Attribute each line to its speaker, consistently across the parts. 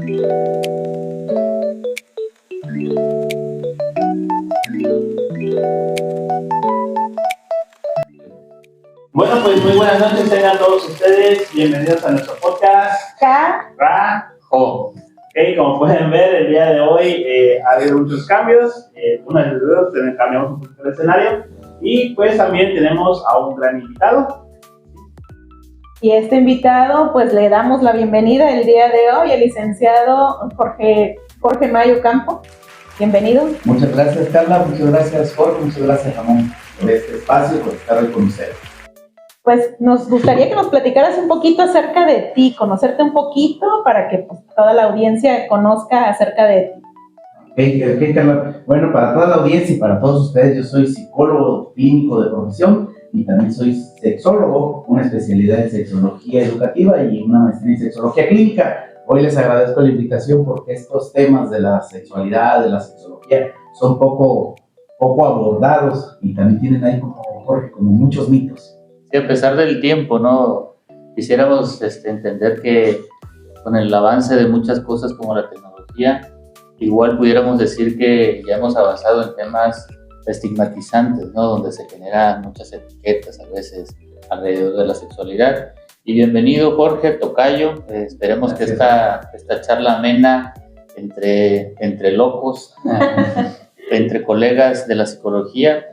Speaker 1: Bueno, pues muy buenas noches tengan todos ustedes, bienvenidos a nuestro podcast Carajo. Como pueden ver, el día de hoy ha habido muchos cambios, uno de los cambiamos un poquito el escenario y pues también tenemos a un gran invitado.
Speaker 2: Y este invitado, pues le damos la bienvenida el día de hoy, el licenciado Jorge Mayo Campo. Bienvenido.
Speaker 3: Muchas gracias, Carla, muchas gracias, Jorge, muchas gracias, Ramón, por este espacio, por estar hoy con ustedes.
Speaker 2: Pues nos gustaría que nos platicaras un poquito acerca de ti, conocerte un poquito para que pues, toda la audiencia conozca acerca de ti.
Speaker 3: Ok, Carla. Bueno, para toda la audiencia y para todos ustedes, yo soy psicólogo clínico de profesión y también soy sexólogo, una especialidad en sexología educativa y una maestría en sexología clínica. Hoy les agradezco la invitación porque estos temas de la sexualidad, de la sexología, son poco abordados y también tienen ahí como muchos mitos.
Speaker 4: Sí, a pesar del tiempo, ¿no? Quisiéramos entender que con el avance de muchas cosas como la tecnología, igual pudiéramos decir que ya hemos avanzado en temas estigmatizantes, ¿no? Donde se generan muchas etiquetas a veces alrededor de la sexualidad. Y bienvenido, Jorge, tocayo. Esperemos que esta charla amena entre locos, entre colegas de la psicología,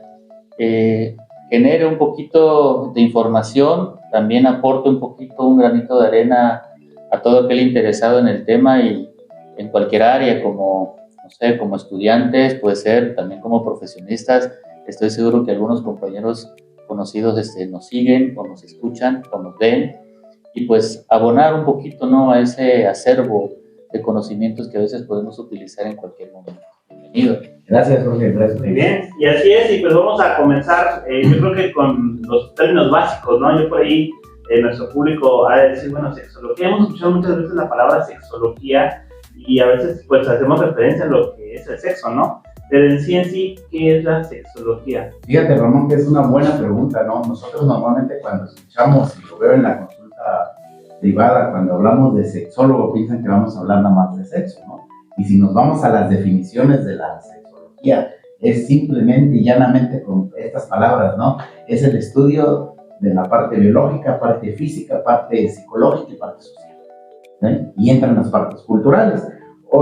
Speaker 4: genere un poquito de información, también aporte un granito de arena a todo aquel interesado en el tema y en cualquier área, como estudiantes, puede ser también como profesionistas. Estoy seguro que algunos compañeros conocidos nos siguen o nos escuchan o nos ven y pues abonar un poquito, ¿no?, a ese acervo de conocimientos que a veces podemos utilizar en cualquier momento. Bienvenido.
Speaker 3: Gracias, Jorge. Gracias.
Speaker 1: Muy bien, y así es, y pues vamos a comenzar, yo creo que con los términos básicos, ¿no? Yo por ahí, nuestro público ha de decir, bueno, sexología, hemos escuchado muchas veces la palabra sexología y a veces pues hacemos referencia a lo que es el sexo, ¿no? Pero en sí, ¿qué es la sexología?
Speaker 3: Fíjate, Ramón, que es una buena pregunta, ¿no? Nosotros normalmente cuando escuchamos, y lo veo en la consulta privada, cuando hablamos de sexólogo, piensan que vamos a hablar nada más de sexo, ¿no? Y si nos vamos a las definiciones de la sexología, es simplemente y llanamente con estas palabras, ¿no? Es el estudio de la parte biológica, parte física, parte psicológica y parte social, ¿sí? Y entran las partes culturales.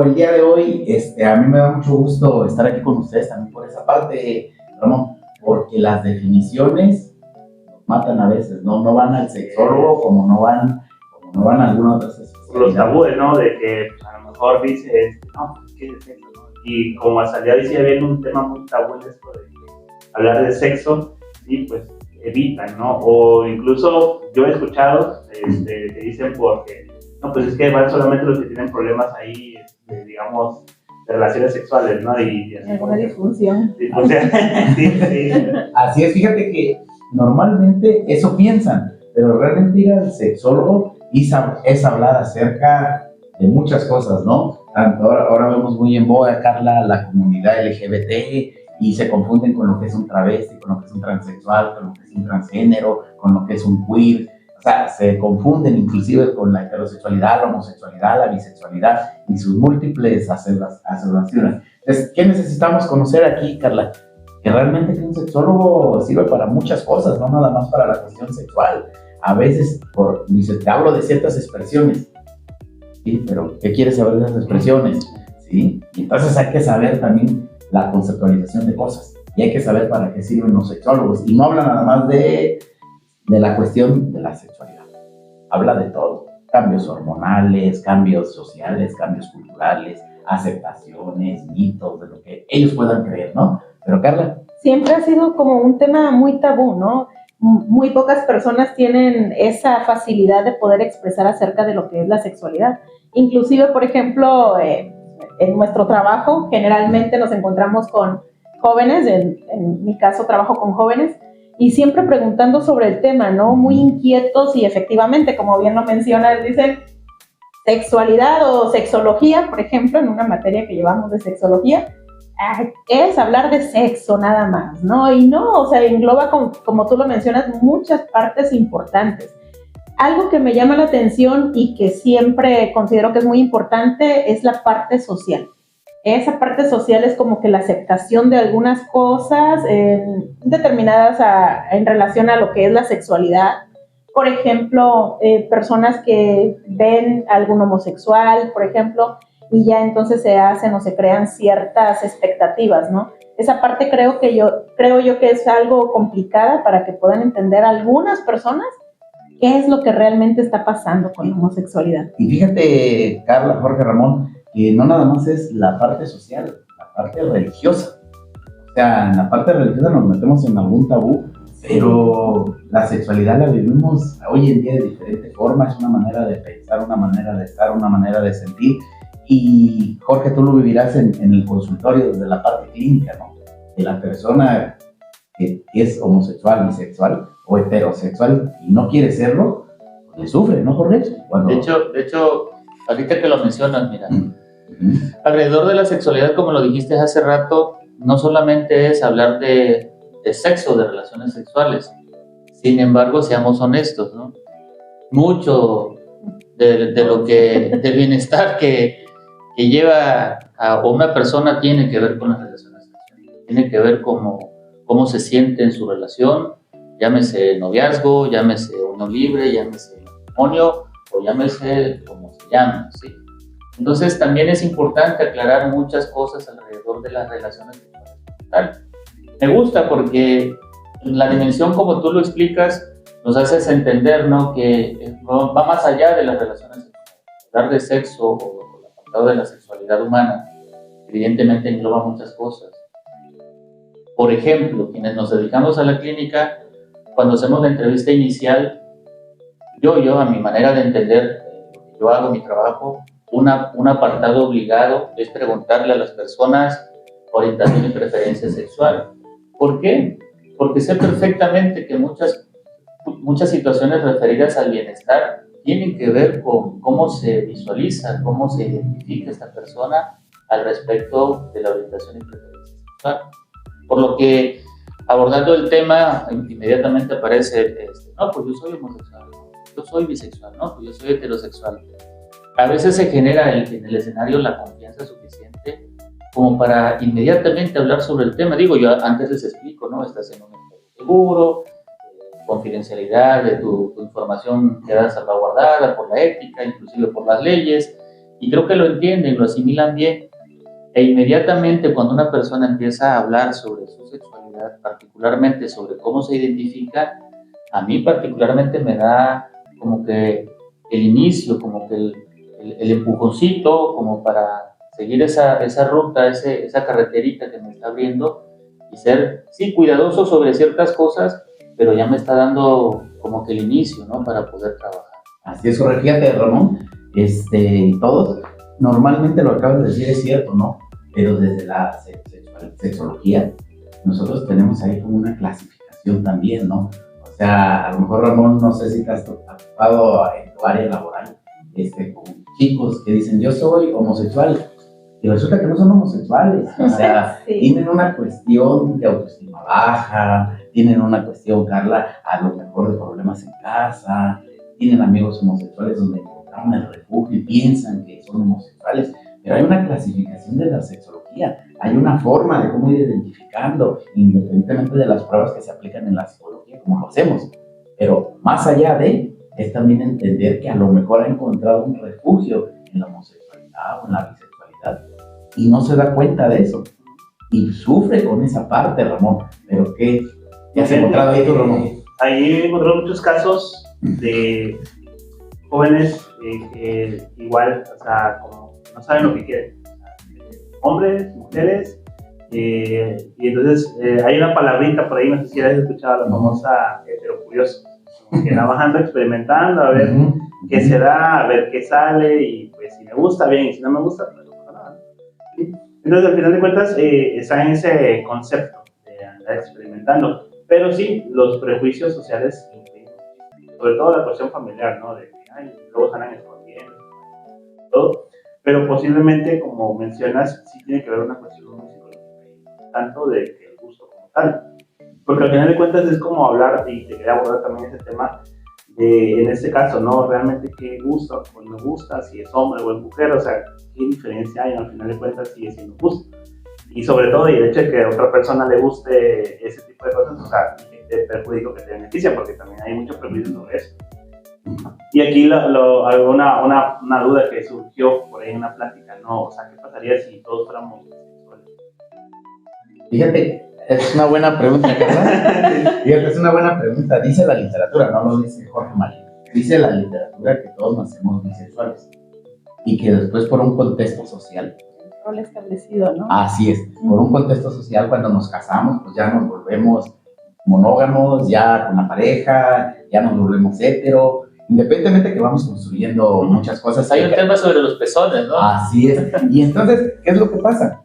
Speaker 3: El día de hoy, a mí me da mucho gusto estar aquí con ustedes también por esa parte, Ramón, porque las definiciones nos matan a veces, ¿no? No van al sexólogo como no van a alguna otra especialidad.
Speaker 1: Los tabúes, ¿no? De que a lo mejor dices, no, pues, ¿qué es sexo, no? Y como hasta el día de hoy sigue habiendo un tema muy tabú en esto de hablar de sexo, y pues evitan, ¿no? O incluso yo he escuchado que dicen porque, no, pues es que van solamente los que tienen problemas ahí, digamos, de relaciones sexuales, ¿no? Y
Speaker 2: Alguna disfunción.
Speaker 1: Sí.
Speaker 3: Así es, fíjate que normalmente eso piensan, pero realmente ir al sexólogo es hablar acerca de muchas cosas, ¿no? Tanto ahora vemos muy en boga, Carla, la comunidad LGBT y se confunden con lo que es un travesti, con lo que es un transexual, con lo que es un transgénero, con lo que es un queer. O sea, se confunden inclusive con la heterosexualidad, la homosexualidad, la bisexualidad y sus múltiples asociaciones. Entonces, ¿qué necesitamos conocer aquí, Carla? Que realmente un sexólogo sirve para muchas cosas, no nada más para la cuestión sexual. A veces, te hablo de ciertas expresiones, ¿sí? Pero ¿qué quieres saber de esas expresiones? ¿Sí? Y entonces hay que saber también la conceptualización de cosas y hay que saber para qué sirven los sexólogos. Y no habla nada más de la cuestión de la sexualidad, habla de todo: cambios hormonales, cambios sociales, cambios culturales, aceptaciones, mitos, de lo que ellos puedan creer, ¿no? Pero Carla,
Speaker 2: siempre ha sido como un tema muy tabú, ¿no? Muy pocas personas tienen esa facilidad de poder expresar acerca de lo que es la sexualidad. Inclusive, por ejemplo, en nuestro trabajo generalmente nos encontramos con jóvenes, en mi caso trabajo con jóvenes, y siempre preguntando sobre el tema, ¿no? Muy inquietos y efectivamente, como bien lo mencionas, dicen sexualidad o sexología, por ejemplo, en una materia que llevamos de sexología, es hablar de sexo nada más, ¿no? Y no, o sea, engloba, como tú lo mencionas, muchas partes importantes. Algo que me llama la atención y que siempre considero que es muy importante es la parte social. Esa parte social es como que la aceptación de algunas cosas determinadas en relación a lo que es la sexualidad. Por ejemplo, personas que ven a algún homosexual, por ejemplo, y ya entonces se hacen o se crean ciertas expectativas, ¿no? Esa parte creo yo que es algo complicada para que puedan entender algunas personas qué es lo que realmente está pasando con la homosexualidad.
Speaker 3: Y fíjate, Carla, Jorge, Ramón, que no nada más es la parte social, la parte religiosa. O sea, en la parte religiosa nos metemos en algún tabú, pero la sexualidad la vivimos hoy en día de diferente forma. Es una manera de pensar, una manera de estar, una manera de sentir. Y Jorge, tú lo vivirás en el consultorio desde la parte clínica, ¿no? De la persona que es homosexual, bisexual o heterosexual y no quiere serlo, pues le sufre, ¿no, Jorge? Cuando...
Speaker 4: De hecho, ahorita que lo mencionas, mira, alrededor de la sexualidad, como lo dijiste hace rato, no solamente es hablar de sexo, de relaciones sexuales. Sin embargo, seamos honestos, ¿no? Mucho de lo que, del bienestar que lleva a una persona tiene que ver con las relaciones sexuales. Tiene que ver cómo se siente en su relación, llámese noviazgo, llámese unión libre, llámese matrimonio o llámese como se llame, ¿sí? Entonces también es importante aclarar muchas cosas alrededor de las relaciones sexuales. Me gusta porque la dimensión como tú lo explicas nos haces entender, ¿no? Que va más allá de las relaciones sexuales. Hablar de sexo o el apartado de la sexualidad humana evidentemente engloba muchas cosas. Por ejemplo, quienes nos dedicamos a la clínica, cuando hacemos la entrevista inicial, yo a mi manera de entender, yo hago mi trabajo, un apartado obligado es preguntarle a las personas orientación y preferencia sexual. ¿Por qué? Porque sé perfectamente que muchas situaciones referidas al bienestar tienen que ver con cómo se visualiza, cómo se identifica esta persona al respecto de la orientación y preferencia sexual. Por lo que, abordando el tema, inmediatamente aparece, no, pues yo soy homosexual, yo soy bisexual, no, pues yo soy heterosexual. A veces se genera en el escenario la confianza suficiente como para inmediatamente hablar sobre el tema. Digo, yo antes les explico, ¿no? Estás en un entorno seguro, confidencialidad de tu información queda salvaguardada por la ética, inclusive por las leyes, y creo que lo entienden, lo asimilan bien. E inmediatamente cuando una persona empieza a hablar sobre su sexualidad, particularmente sobre cómo se identifica, a mí particularmente me da como que el inicio, como que el empujoncito, como para seguir esa ruta, esa carreterita que me está abriendo y ser, sí, cuidadoso sobre ciertas cosas, pero ya me está dando como que el inicio, ¿no? Para poder trabajar.
Speaker 3: Así es, Jorge, fíjate, Ramón, todos, normalmente lo que acabas de decir es cierto, ¿no? Pero desde la sexología, nosotros tenemos ahí como una clasificación también, ¿no? O sea, a lo mejor, Ramón, no sé si te has topado en tu área laboral, con chicos que dicen, yo soy homosexual, y resulta que no son homosexuales, o sea, sí. Tienen una cuestión de autoestima baja, tienen una cuestión, Carla, a lo mejor de problemas en casa, tienen amigos homosexuales donde encontraron el refugio y piensan que son homosexuales, pero hay una clasificación de la sexología, hay una forma de cómo ir identificando, independientemente de las pruebas que se aplican en la psicología, como lo hacemos, pero más allá de, es también entender que a lo mejor ha encontrado un refugio en la homosexualidad o en la bisexualidad, y no se da cuenta de eso, y sufre con esa parte, Ramón. Pero ¿qué has encontrado ahí tú, Ramón?
Speaker 1: Ahí he encontrado muchos casos de jóvenes que igual, o sea, como no saben lo que quieren, hombres, mujeres, y entonces hay una palabrita por ahí, no sé si has escuchado, la famosa heterocurioso, que va bajando, experimentando, a ver qué se da, a ver qué sale, y pues si me gusta, bien, y si no me gusta, pues no pasa nada. ¿Sí? Entonces, al final de cuentas, está en ese concepto de andar experimentando. Pero sí, los prejuicios sociales, sobre todo la cuestión familiar, ¿no? De que, ay, luego salen escondiendo, todo. Pero posiblemente, como mencionas, sí tiene que haber una cuestión muy psicológica, tanto de que el gusto como tal. Porque al final de cuentas es como hablar, y te quería abordar también ese tema, en este caso, ¿no? Realmente qué gusta o no gusta, si es hombre o es mujer, o sea, qué diferencia hay, al final de cuentas sigue siendo gusto. Y sobre todo, y el hecho de que a otra persona le guste ese tipo de cosas, o sea, te perjudica que te beneficia, porque también hay mucho prejuicio sobre eso. Y aquí una duda que surgió por ahí en una plática, ¿no? O sea, ¿qué pasaría si todos fuéramos homosexuales?
Speaker 3: Fíjate, es una buena pregunta, Carla. Fíjate, es una buena pregunta. Dice la literatura, no lo dice Jorge Marín. Dice la literatura que todos nacemos bisexuales y que después por un contexto social.
Speaker 2: Rol establecido, ¿no?
Speaker 3: Así es, por un contexto social cuando nos casamos, pues ya nos volvemos monógamos, ya con la pareja, ya nos volvemos hetero, independientemente que vamos construyendo muchas cosas.
Speaker 4: Hay un tema sobre los pezones, ¿no?
Speaker 3: Así es. Y entonces, ¿qué es lo que pasa?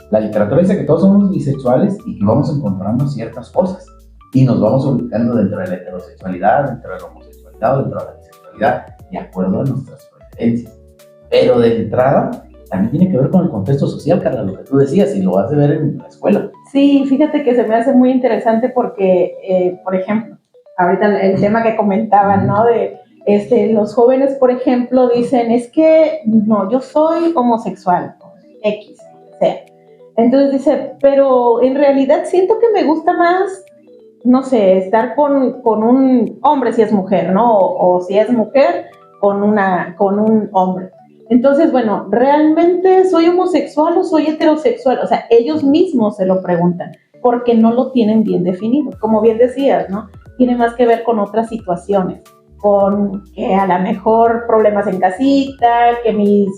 Speaker 3: La literatura dice que todos somos bisexuales y que vamos encontrando ciertas cosas y nos vamos ubicando dentro de la heterosexualidad, dentro de la homosexualidad, dentro de la bisexualidad, de acuerdo a nuestras preferencias. Pero de entrada, también tiene que ver con el contexto social, Carla, lo que tú decías, y lo vas a ver en la escuela.
Speaker 2: Sí, fíjate que se me hace muy interesante porque, por ejemplo, ahorita el tema que comentaban, ¿no? De los jóvenes, por ejemplo, dicen, es que no, yo soy homosexual, X, sea. Entonces dice, pero en realidad siento que me gusta más, no sé, estar con un hombre si es mujer, ¿no? O si es mujer, con un hombre. Entonces, bueno, ¿realmente soy homosexual o soy heterosexual? O sea, ellos mismos se lo preguntan, porque no lo tienen bien definido. Como bien decías, ¿no? Tiene más que ver con otras situaciones, con que a lo mejor problemas en casita, que mis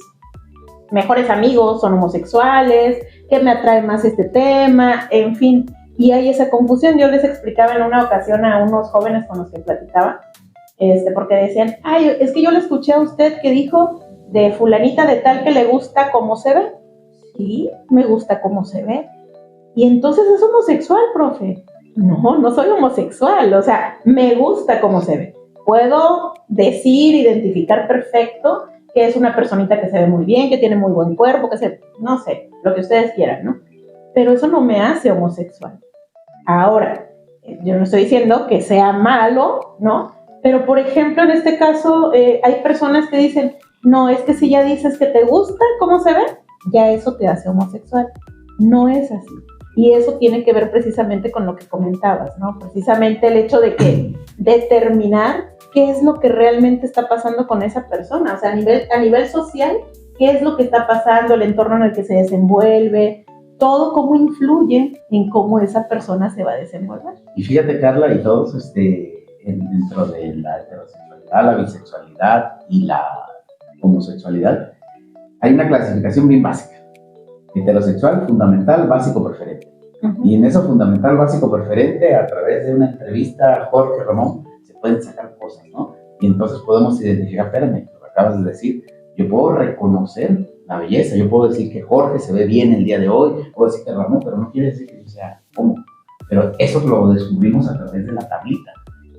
Speaker 2: mejores amigos son homosexuales, que me atrae más este tema, en fin. Y hay esa confusión. Yo les explicaba en una ocasión a unos jóvenes con los que platicaba, porque decían, ay, es que yo le escuché a usted que dijo de fulanita de tal que le gusta cómo se ve. Sí, me gusta cómo se ve. Y entonces es homosexual, profe. No, no soy homosexual, o sea, me gusta cómo se ve. Puedo decir, identificar perfecto que es una personita que se ve muy bien, que tiene muy buen cuerpo, no sé, lo que ustedes quieran, ¿no? Pero eso no me hace homosexual. Ahora, yo no estoy diciendo que sea malo, ¿no? Pero, por ejemplo, en este caso, hay personas que dicen, no, es que si ya dices que te gusta cómo se ve, ya eso te hace homosexual. No es así. Y eso tiene que ver precisamente con lo que comentabas, ¿no? Precisamente el hecho de que determinar qué es lo que realmente está pasando con esa persona. O sea, a nivel social, qué es lo que está pasando, el entorno en el que se desenvuelve, todo cómo influye en cómo esa persona se va a desenvolver.
Speaker 3: Y fíjate, Carla, y todos dentro de la heterosexualidad, la bisexualidad y la homosexualidad, hay una clasificación bien básica. Heterosexual, fundamental, básico, preferente. Uh-huh. Y en eso fundamental, básico, preferente, a través de una entrevista a Jorge Ramón, se pueden sacar cosas, ¿no? Y entonces podemos identificar, espérame, lo que acabas de decir, yo puedo reconocer la belleza, yo puedo decir que Jorge se ve bien el día de hoy, puedo decir que Ramón, pero no quiere decir que yo sea homo. Pero eso lo descubrimos a través de la tablita.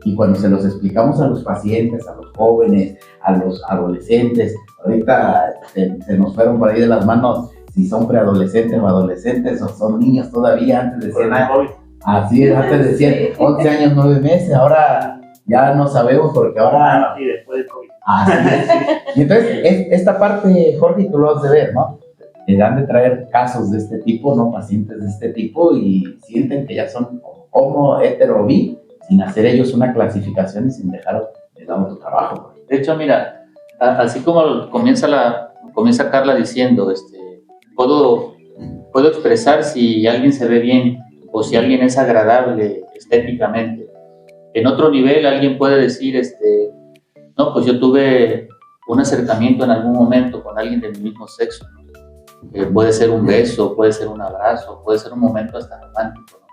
Speaker 3: Y cuando se los explicamos a los pacientes, a los jóvenes, a los adolescentes, ahorita se nos fueron por ahí de las manos si son preadolescentes o adolescentes o son niños todavía, antes decían, así es, antes decían 11 años, 9 meses, ahora ya no sabemos porque ahora...
Speaker 1: Y después del COVID.
Speaker 3: Así es. Y entonces, esta parte, Jorge, tú lo has de ver, ¿no? Le dan de traer casos de este tipo, ¿no? Pacientes de este tipo y sienten que ya son homo, hetero, bi, sin hacer ellos una clasificación y sin dejar de lado tu trabajo.
Speaker 4: De hecho, mira, así como comienza Carla diciendo, puedo expresar si alguien se ve bien o si alguien es agradable estéticamente. En otro nivel, alguien puede decir, no, pues yo tuve un acercamiento en algún momento con alguien de mi mismo sexo, ¿no? Puede ser un beso, puede ser un abrazo, puede ser un momento hasta romántico, ¿no?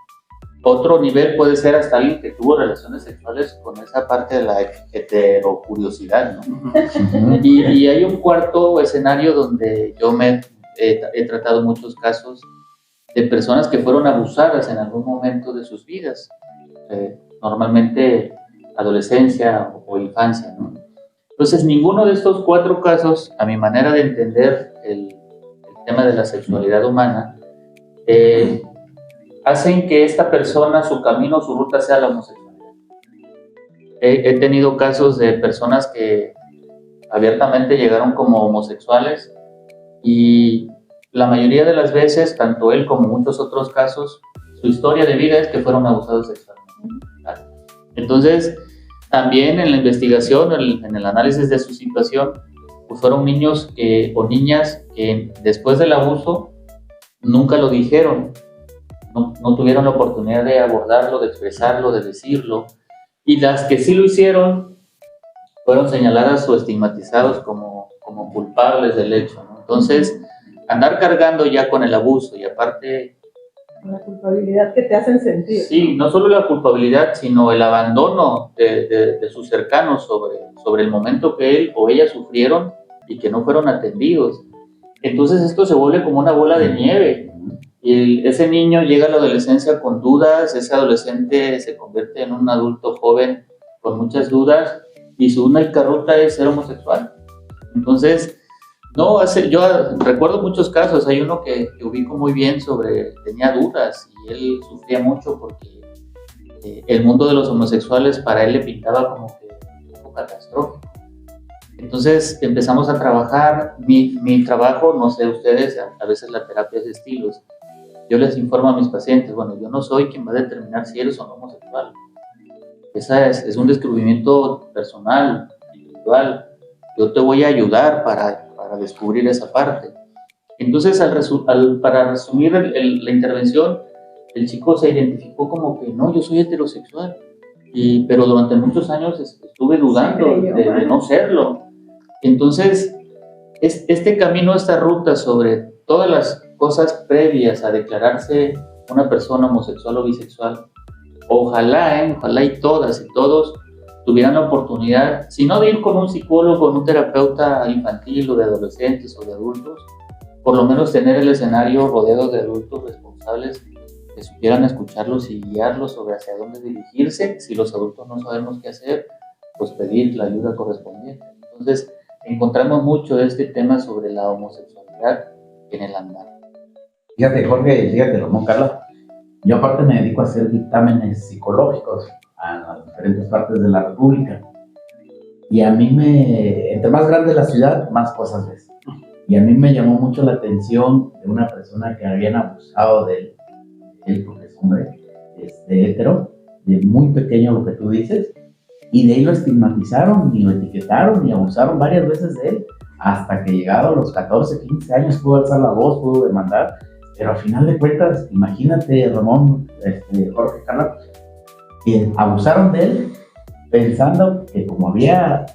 Speaker 4: Otro nivel puede ser hasta alguien que tuvo relaciones sexuales con esa parte de la heterocuriosidad, ¿no? Y hay un cuarto escenario donde yo he tratado muchos casos de personas que fueron abusadas en algún momento de sus vidas, normalmente adolescencia o infancia, ¿no? Entonces, ninguno de estos 4 casos, a mi manera de entender el tema de la sexualidad humana, hacen que esta persona, su camino, su ruta sea la homosexualidad. he tenido casos de personas que abiertamente llegaron como homosexuales y la mayoría de las veces, tanto él como muchos otros casos, su historia de vida es que fueron abusados sexualmente. Entonces, también en la investigación, en el análisis de su situación, pues fueron niños o niñas que después del abuso nunca lo dijeron, no tuvieron la oportunidad de abordarlo, de expresarlo, de decirlo, y las que sí lo hicieron fueron señaladas o estigmatizados como culpables del hecho, ¿no? Entonces, andar cargando ya con el abuso y aparte...
Speaker 2: La culpabilidad que te hacen sentir.
Speaker 4: Sí, no solo la culpabilidad, sino el abandono de sus cercanos sobre el momento que él o ella sufrieron y que no fueron atendidos. Entonces esto se vuelve como una bola de nieve. Y ese niño llega a la adolescencia con dudas, ese adolescente se convierte en un adulto joven con muchas dudas y su única ruta es ser homosexual. Entonces, yo recuerdo muchos casos, hay uno que ubico muy bien tenía dudas y él sufría mucho porque el mundo de los homosexuales para él le pintaba como que un poco catastrófico. Entonces empezamos a trabajar, mi trabajo, no sé ustedes, a veces la terapia es de estilos. Yo les informo a mis pacientes, bueno, yo no soy quien va a determinar si eres o no homosexual. Esa es un descubrimiento personal, individual. Yo te voy a ayudar para descubrir esa parte. Entonces, para resumir la intervención, el chico se identificó como que no, yo soy heterosexual, pero durante muchos años estuve dudando de no serlo. Entonces, este camino, esta ruta sobre todas las cosas previas a declararse una persona homosexual o bisexual, ojalá y todas y todos tuvieran la oportunidad, si no de ir con un psicólogo, con un terapeuta infantil o de adolescentes o de adultos, por lo menos tener el escenario rodeado de adultos responsables que supieran escucharlos y guiarlos sobre hacia dónde dirigirse. Si los adultos no sabemos qué hacer, pues pedir la ayuda correspondiente. Entonces, encontramos mucho de este tema sobre la homosexualidad en el andar.
Speaker 3: Fíjate, Jorge, fíjate, ¿no, Carla? Yo aparte me dedico a hacer dictámenes psicológicos a las diferentes partes de la República. Y a mí entre más grande la ciudad, más cosas ves. Y a mí me llamó mucho la atención de una persona que habían abusado de él, porque es hombre, hetero, de muy pequeño lo que tú dices, y de ahí lo estigmatizaron y lo etiquetaron y abusaron varias veces de él, hasta que llegado a los 14, 15 años pudo alzar la voz, pudo demandar, pero al final de cuentas, imagínate, Ramón, Jorge, Carla, que abusaron de él pensando que como había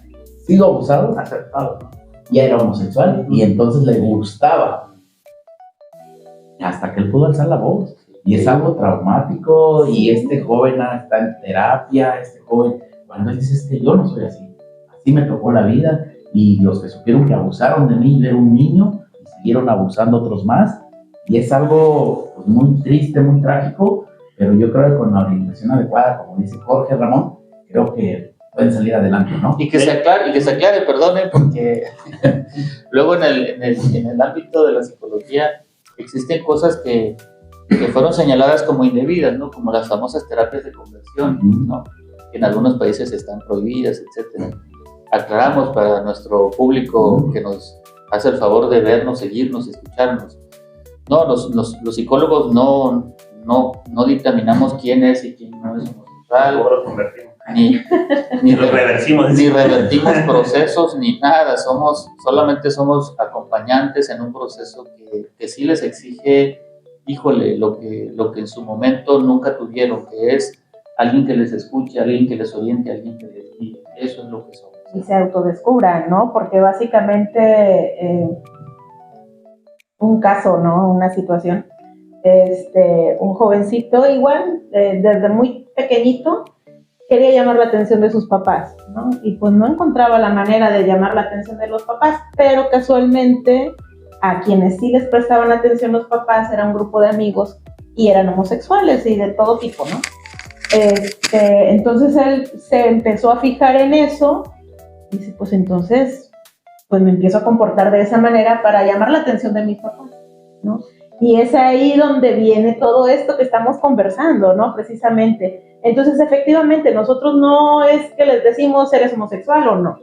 Speaker 3: sido abusado, aceptado, ¿no? Ya era homosexual y entonces le gustaba hasta que él pudo alzar la voz. Y es algo traumático y este joven está en terapia, cuando él dice, yo no soy así me tocó la vida, y los que supieron que abusaron de mí, yo era un niño y siguieron abusando otros más, y es algo pues, muy triste, muy trágico, pero yo creo que con la orientación adecuada, como dice Jorge, Ramón, creo que pueden salir adelante, ¿no?
Speaker 4: Y que se aclare, perdone, porque luego en el ámbito de la psicología existen cosas que fueron señaladas como indebidas, ¿no? Como las famosas terapias de conversión, ¿no? Que en algunos países están prohibidas, etc. Aclaramos para nuestro público que nos hace el favor de vernos, seguirnos, escucharnos. No, los psicólogos no dictaminamos quién es y quién no es homosexual.
Speaker 1: Luego lo convertimos.
Speaker 4: Ni revertimos procesos ni nada, solamente somos acompañantes en un proceso que sí les exige, híjole, lo que en su momento nunca tuvieron, que es alguien que les escuche, alguien que les oriente, alguien que les guíe. Eso es lo que somos.
Speaker 2: Y se autodescubran, ¿no? Porque básicamente un caso, ¿no? Una situación, un jovencito igual, desde muy pequeñito, quería llamar la atención de sus papás, ¿no? Y pues no encontraba la manera de llamar la atención de los papás, pero casualmente a quienes sí les prestaban atención los papás era un grupo de amigos y eran homosexuales y de todo tipo, ¿no? Entonces él se empezó a fijar en eso y dice, pues entonces, pues me empiezo a comportar de esa manera para llamar la atención de mis papás, ¿no? Y es ahí donde viene todo esto que estamos conversando, ¿no? Precisamente. Entonces, efectivamente, nosotros no es que les decimos eres homosexual o no.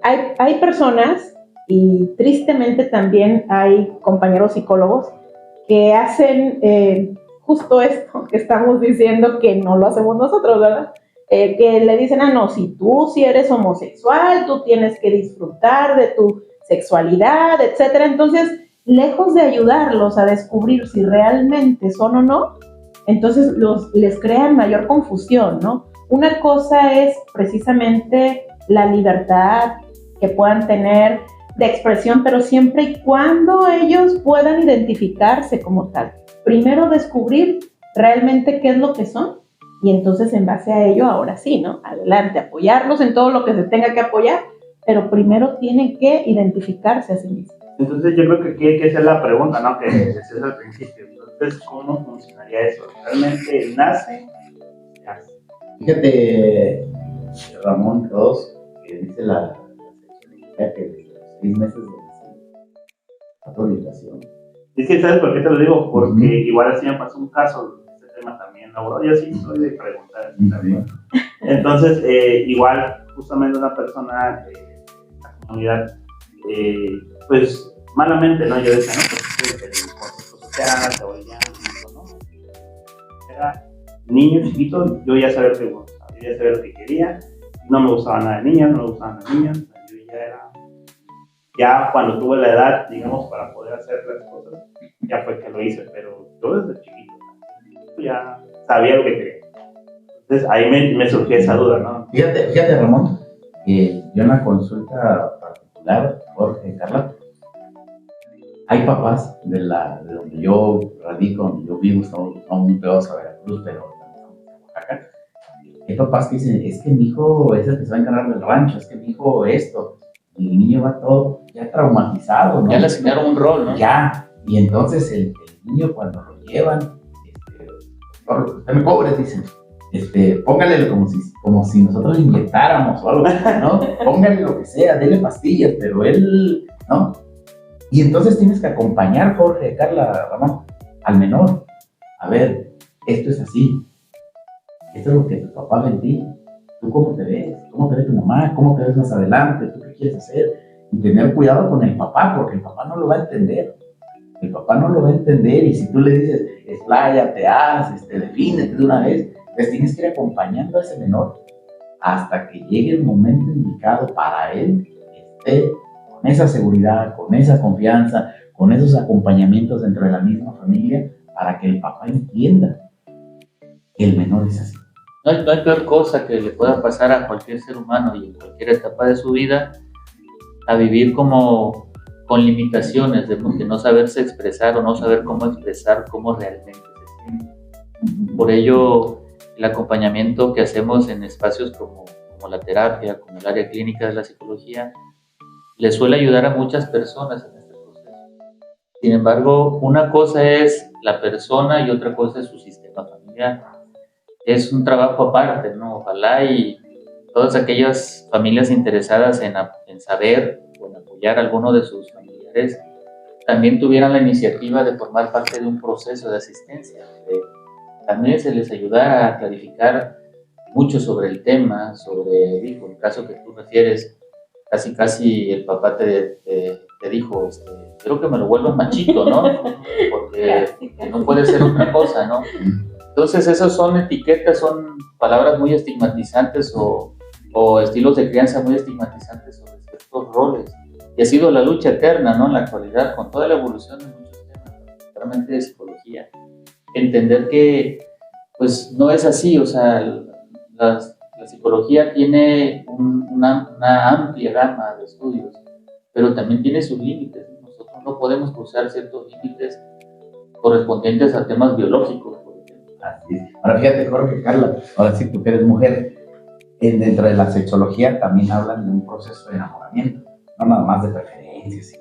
Speaker 2: Hay personas, y tristemente también hay compañeros psicólogos, que hacen justo esto que estamos diciendo que no lo hacemos nosotros, ¿verdad? Que le dicen, no, si eres homosexual, tú tienes que disfrutar de tu sexualidad, etcétera. Entonces, lejos de ayudarlos a descubrir si realmente son o no, entonces les crean mayor confusión, ¿no? Una cosa es precisamente la libertad que puedan tener de expresión, pero siempre y cuando ellos puedan identificarse como tal. Primero descubrir realmente qué es lo que son y entonces en base a ello, ahora sí, ¿no? Adelante, apoyarlos en todo lo que se tenga que apoyar, pero primero tienen que identificarse a sí mismos.
Speaker 1: Entonces yo creo que aquí hay que hacer la pregunta, ¿no? Que decías al principio. Entonces, ¿cómo funcionaría eso? ¿Realmente nace?
Speaker 3: Fíjate, Ramón Ross, que dice la sexualidad que desde los 6 meses de la orientación.
Speaker 1: Es que, ¿sabes por qué te lo digo? Porque igual así me pasó un caso, este tema también, ¿no? Yo sí soy de preguntar. Entonces, igual, justamente una persona de la comunidad, pues, malamente, ¿no? Yo decía, no, pues, el consejo social, te voy ¿no? Era niño chiquito, yo ya sabía lo que me gustaba, yo ya sabía lo que quería, no me gustaba nada de niñas, no me gustaban las niñas, yo ya cuando tuve la edad, digamos, para poder hacer las cosas, ya fue que lo hice, pero yo desde chiquito ya sabía lo que quería. Entonces ahí me surgió esa duda, ¿no?
Speaker 3: Fíjate Ramón, que yo en la consulta particular, Jorge, Carla, hay papás de donde yo radico, donde yo vivo, estamos muy pegados a Veracruz, pero estamos en Oaxaca. Hay papás que dicen, es que mi hijo es el que se va a encargar del rancho, es que mi hijo esto, y el niño va todo ya traumatizado, ¿no?
Speaker 4: Ya le asignaron un rol, ¿no?
Speaker 3: Ya, y entonces el niño cuando lo llevan, están pobres, dicen, póngale como si nosotros le inyectáramos o algo, ¿no? Póngale lo que sea, dele pastillas, pero él, ¿no? Y entonces tienes que acompañar, Jorge, Carla, Ramón, al menor. A ver, esto es así. Esto es lo que tu papá ve en ti. ¿Tú cómo te ves? ¿Cómo te ve tu mamá? ¿Cómo te ves más adelante? ¿Tú qué quieres hacer? Y tener cuidado con el papá, porque el papá no lo va a entender. El papá no lo va a entender, y si tú le dices, expláyate, defínete de una vez, pues tienes que ir acompañando a ese menor hasta que llegue el momento indicado para él, con esa seguridad, con esa confianza, con esos acompañamientos dentro de la misma familia, para que el papá entienda que el menor es así.
Speaker 4: No hay peor cosa que le pueda pasar a cualquier ser humano y en cualquier etapa de su vida a vivir como con limitaciones de no saberse expresar o no saber cómo expresar cómo realmente se siente. Por ello, el acompañamiento que hacemos en espacios como la terapia, como el área clínica de la psicología, le suele ayudar a muchas personas en este proceso. Sin embargo, una cosa es la persona y otra cosa es su sistema familiar. Es un trabajo aparte, ¿no? Ojalá y todas aquellas familias interesadas en saber o en apoyar a alguno de sus familiares también tuvieran la iniciativa de formar parte de un proceso de asistencia. También se les ayudara a clarificar mucho sobre el tema, sobre el caso que tú refieres. Casi el papá te dijo, quiero que me lo vuelvan machito, ¿no? Porque no puede ser otra cosa, ¿no? Entonces esas son etiquetas, son palabras muy estigmatizantes o estilos de crianza muy estigmatizantes sobre ciertos roles. Y ha sido la lucha eterna, ¿no? En la actualidad, con toda la evolución de muchos temas, particularmente de psicología. Entender que, pues, no es así, o sea, la psicología tiene una amplia gama de estudios, pero también tiene sus límites. Nosotros no podemos cruzar ciertos límites correspondientes a temas biológicos, por ejemplo.
Speaker 3: Así es. Ahora fíjate, Jorge, Carla, ahora sí tú que eres mujer, dentro de la sexología también hablan de un proceso de enamoramiento, no nada más de preferencias,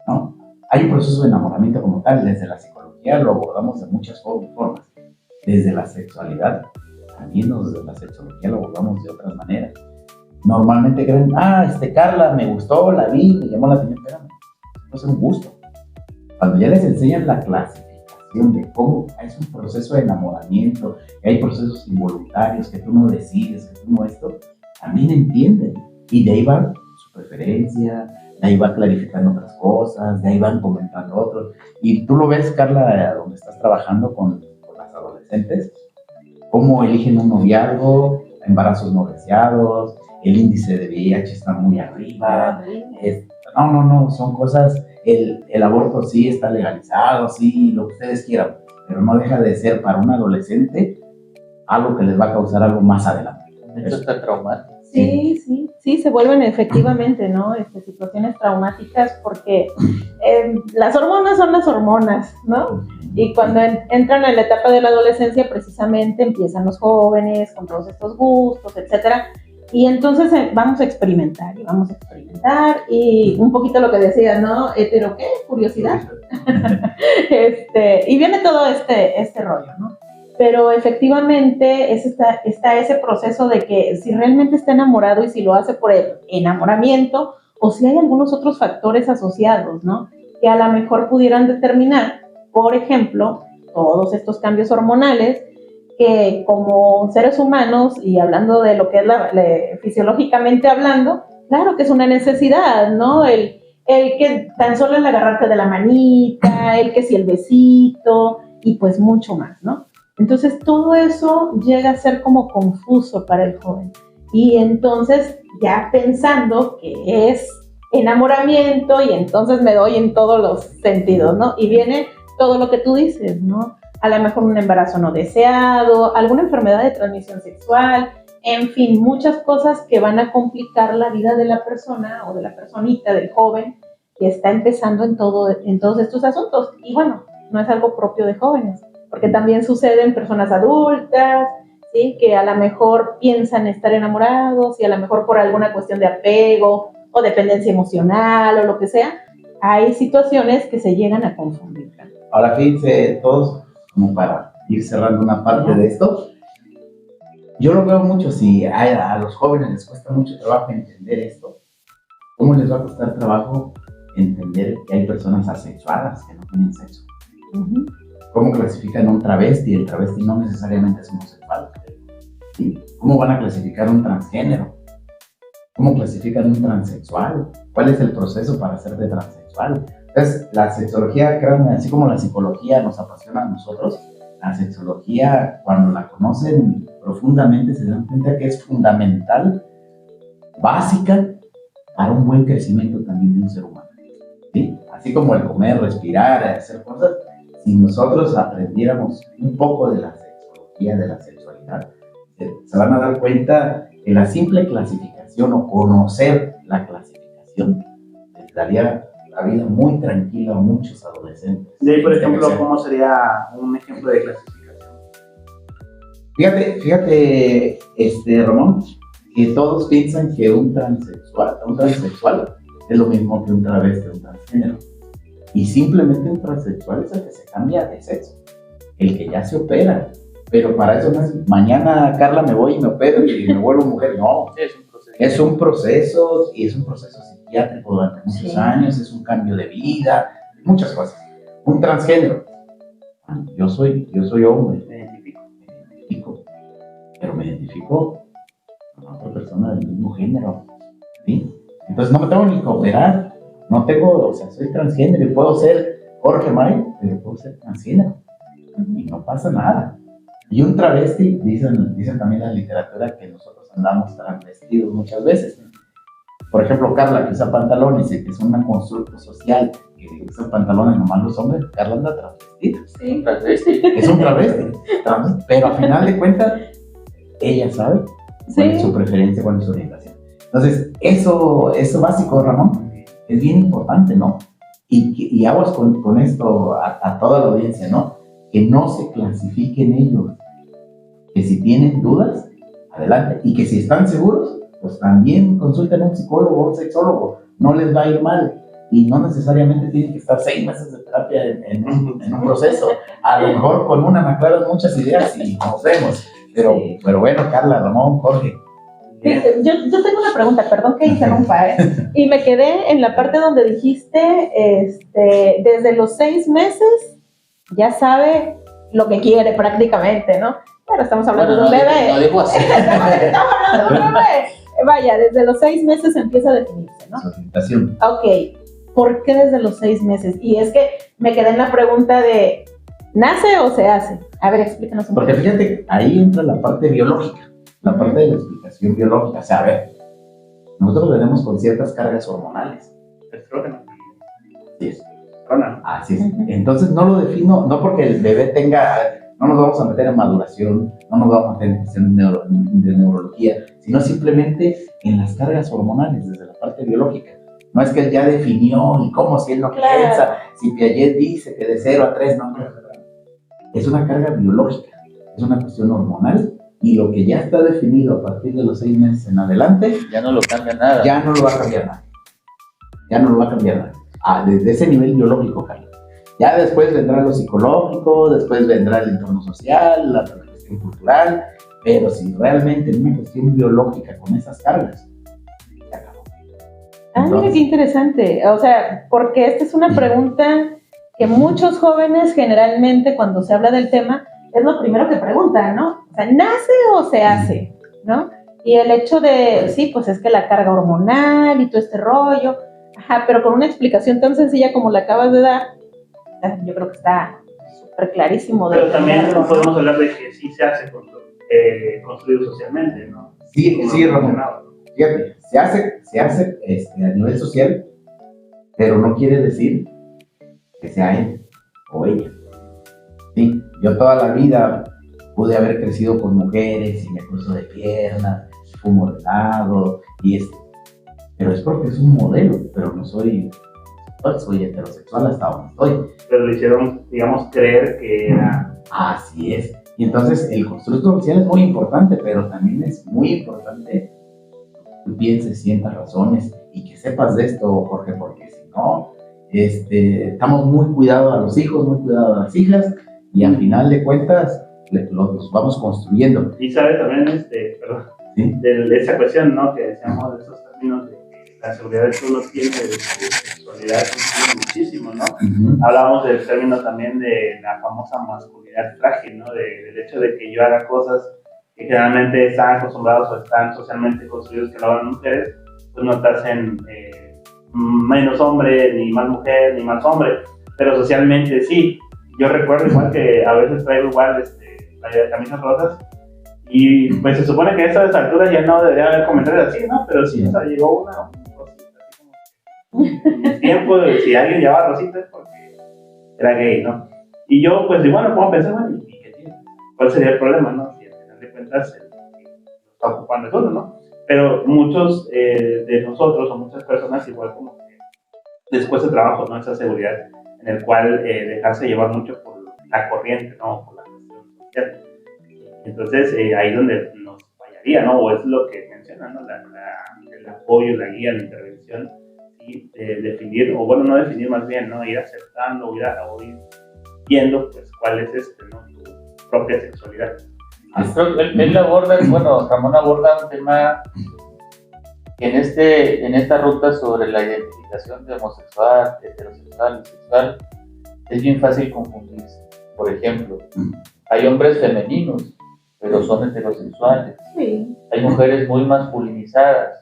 Speaker 3: ¿no? Hay un proceso de enamoramiento como tal, desde la psicología lo abordamos de muchas formas, desde la sexualidad, también desde la sexología lo abordamos de otras maneras. Normalmente creen, Carla, me gustó, la vi, me llamó la atención, espérame, no es un gusto. Cuando ya les enseñan la clasificación de cómo es un proceso de enamoramiento, que hay procesos involuntarios, que tú no decides, que tú no esto, también entienden. Y de ahí van su preferencia, de ahí va clarificando otras cosas, de ahí van comentando otros. Y tú lo ves, Carla, donde estás trabajando con las adolescentes, cómo eligen un noviazgo, embarazos no deseados, el índice de VIH está muy arriba. No, son cosas, el aborto sí está legalizado, sí, lo que ustedes quieran, pero no deja de ser para un adolescente algo que les va a causar algo más adelante.
Speaker 4: Esto está traumático.
Speaker 2: Sí, se vuelven efectivamente, ¿no? Situaciones traumáticas porque las hormonas son las hormonas, ¿no? Y cuando entran en la etapa de la adolescencia, precisamente empiezan los jóvenes con todos estos gustos, etcétera. Y entonces vamos a experimentar y un poquito lo que decías, ¿no? ¿Hetero qué? Curiosidad. Y viene todo este rollo, ¿no? Pero efectivamente está ese proceso de que si realmente está enamorado y si lo hace por el enamoramiento o si hay algunos otros factores asociados, ¿no? Que a lo mejor pudieran determinar, por ejemplo, todos estos cambios hormonales que como seres humanos y hablando de lo que es fisiológicamente hablando, claro que es una necesidad, ¿no? El que tan solo el agarrarte de la manita, el que si el besito y pues mucho más, ¿no? Entonces todo eso llega a ser como confuso para el joven. Y entonces ya pensando que es enamoramiento y entonces me doy en todos los sentidos, ¿no? Y viene todo lo que tú dices, ¿no? A lo mejor un embarazo no deseado, alguna enfermedad de transmisión sexual, en fin, muchas cosas que van a complicar la vida de la persona o de la personita, del joven que está empezando en todos estos asuntos. Y bueno, no es algo propio de jóvenes, porque también sucede en personas adultas, ¿sí? Que a lo mejor piensan estar enamorados y a lo mejor por alguna cuestión de apego o dependencia emocional o lo que sea, hay situaciones que se llegan a confundir.
Speaker 3: Ahora fíjense todos, como para ir cerrando una parte de esto, yo lo veo mucho, si a los jóvenes les cuesta mucho trabajo entender esto, ¿cómo les va a costar trabajo entender que hay personas asexuadas que no tienen sexo? Uh-huh. ¿Cómo clasifican un travesti? El travesti no necesariamente es homosexual. ¿Sí? ¿Cómo van a clasificar un transgénero? ¿Cómo clasifican un transexual? ¿Cuál es el proceso para ser de transexual? Entonces, la sexología, así como la psicología nos apasiona a nosotros, la sexología, cuando la conocen profundamente, se dan cuenta que es fundamental, básica, para un buen crecimiento también de un ser humano. ¿Sí? Así como el comer, respirar, hacer cosas, si nosotros aprendiéramos un poco de la sexología, de la sexualidad, se van a dar cuenta que la simple clasificación o conocer la clasificación les daría la vida muy tranquila a muchos adolescentes.
Speaker 1: Y ahí, por ejemplo, ¿cómo sería un ejemplo de clasificación?
Speaker 3: Fíjate, Ramón, que todos piensan que un transexual es lo mismo que un travesti, un transgénero. Y simplemente un transexual es el que se cambia de sexo, el que ya se opera. Pero para eso no es, mañana Carla me voy y me opero y me vuelvo mujer. No, es un proceso y es un proceso psiquiátrico durante muchos años, es un cambio de vida, muchas cosas. Un transgénero, yo soy hombre, me identifico, pero me identifico con otra persona del mismo género, ¿sí? Entonces no me tengo ni que operar, soy transgénero y puedo ser Jorge May, pero puedo ser transgénero y no pasa nada. Y un travesti, dicen también en la literatura que nosotros andamos transvestidos muchas veces. Por ejemplo, Carla, que usa pantalones, que es un constructo social, que usa pantalones nomás los hombres, Carla anda transvestida.
Speaker 4: Sí, travesti.
Speaker 3: Es un travesti, pero a final de cuentas, ella sabe cuál es su preferencia, cuál es su orientación. Entonces, eso básico, Ramón, es bien importante, ¿no? Y aguas con esto a toda la audiencia, ¿no? Que no se clasifiquen ellos, que si tienen dudas, adelante, y que si están seguros, pues también consulten a un psicólogo o un sexólogo, no les va a ir mal, y no necesariamente tienen que estar 6 meses de terapia en un proceso, a lo mejor con una me aclaran muchas ideas y nos vemos, pero bueno, Carla, Ramón, Jorge,
Speaker 2: Sí, yo tengo una pregunta, perdón que interrumpa, y me quedé en la parte donde dijiste, desde los 6 meses ya sabe lo que quiere prácticamente, ¿no? Pero estamos hablando de un bebé.
Speaker 4: No digo así.
Speaker 2: Estamos hablando de un bebé. Vaya, desde los 6 meses empieza a definirse, ¿no?
Speaker 3: Su orientación.
Speaker 2: Ok, ¿por qué desde los 6 meses? Y es que me quedé en la pregunta de, ¿nace o se hace? A ver, explícanos un poco.
Speaker 3: Porque fíjate, ahí entra la parte biológica, la parte de la explicación biológica. O sea, a ver, nosotros venimos con ciertas cargas hormonales.
Speaker 1: Estrógeno.
Speaker 3: Así es.
Speaker 1: Testosterona.
Speaker 3: Así es. Entonces no lo defino, no porque el bebé tenga, no nos vamos a meter en maduración, no nos vamos a meter en cuestión de neurología, sino simplemente en las cargas hormonales, desde la parte biológica. No es que él ya definió y cómo si él no
Speaker 2: Claro.
Speaker 3: piensa, si Piaget dice que de 0 a 3, no. Es una carga biológica, es una cuestión hormonal y lo que ya está definido a partir de los 6 meses en adelante,
Speaker 4: Ya no lo cambia nada.
Speaker 3: ya no lo va a cambiar nada. Ya no lo va a cambiar nada. Desde ese nivel biológico, Carlos. Ya después vendrá lo psicológico, después vendrá el entorno social, la cuestión cultural, pero si realmente en una cuestión biológica con esas cargas, se acabó.
Speaker 2: Mira qué interesante. O sea, porque esta es una pregunta que muchos jóvenes generalmente cuando se habla del tema es lo primero que preguntan, ¿no? O sea, ¿nace o se hace? ¿No? Y el hecho de, sí, pues es que la carga hormonal y todo este rollo, ajá, pero con una explicación tan sencilla como la acabas de dar, yo creo que está súper clarísimo.
Speaker 1: Pero también
Speaker 2: entenderlo,
Speaker 1: podemos hablar de que sí se hace construido socialmente, ¿no?
Speaker 3: Sí,
Speaker 1: Como
Speaker 3: sí,
Speaker 1: lo
Speaker 3: Ramón.
Speaker 1: mencionaba.
Speaker 3: Fíjate, se hace a nivel social, pero no quiere decir que sea él o ella. Sí, yo toda la vida pude haber crecido con mujeres y me cruzo de piernas, fumo de lado pero es porque es un modelo, pero no soy heterosexual hasta donde estoy.
Speaker 1: Pero lo hicieron, digamos, creer que era.
Speaker 3: Así es. Y entonces el constructo social es muy importante, pero también es muy importante que tú pienses, sientas razones y que sepas de esto, Jorge, porque si no, estamos muy cuidados a los hijos, muy cuidados a las hijas y al final de cuentas los vamos construyendo.
Speaker 1: Y sabe también, perdón,
Speaker 3: ¿Sí?
Speaker 1: de esa cuestión, ¿no? Que decíamos de esos términos de que la seguridad que uno tiene de su sexualidad influye muchísimo, ¿no?
Speaker 3: Uh-huh.
Speaker 1: Hablábamos del término también de la famosa masculinidad frágil, ¿no? Del hecho de que yo haga cosas que generalmente están acostumbrados o están socialmente construidos que lo hagan mujeres, pues no te hacen menos hombre, ni más mujer, ni más hombre, pero socialmente sí. Yo recuerdo igual que a veces traigo igual camisas rosas y pues se supone que a estas alturas ya no debería haber comentarios así, ¿no? Pero sí, o sea, llegó una rosita así como en el tiempo, si alguien llevaba rositas porque era gay, ¿no? Y yo pues igual me pongo a pensar, bueno, ¿y qué tiene? ¿Cuál sería el problema, no? Si al final de cuentas el que lo está ocupando es uno, ¿no? Pero muchos de nosotros o muchas personas igual como que después de trabajo, ¿no? Esa seguridad en el cual dejarse llevar mucho por la corriente, ¿no? Por la cuestión social. Entonces, ahí es donde nos fallaría, ¿no? O es lo que mencionan, ¿no? El apoyo, la guía, la intervención, y definir, o bueno, no definir más bien, ¿no? Ir aceptando, o ir viendo, pues, cuál es ¿no? Tu propia sexualidad.
Speaker 4: Él aborda, bueno, Ramón aborda un tema que en esta ruta sobre la identificación de homosexual, heterosexual, bisexual, es bien fácil confundirse. Por ejemplo, hay hombres femeninos, pero son heterosexuales.
Speaker 2: Sí.
Speaker 4: Hay mujeres muy masculinizadas,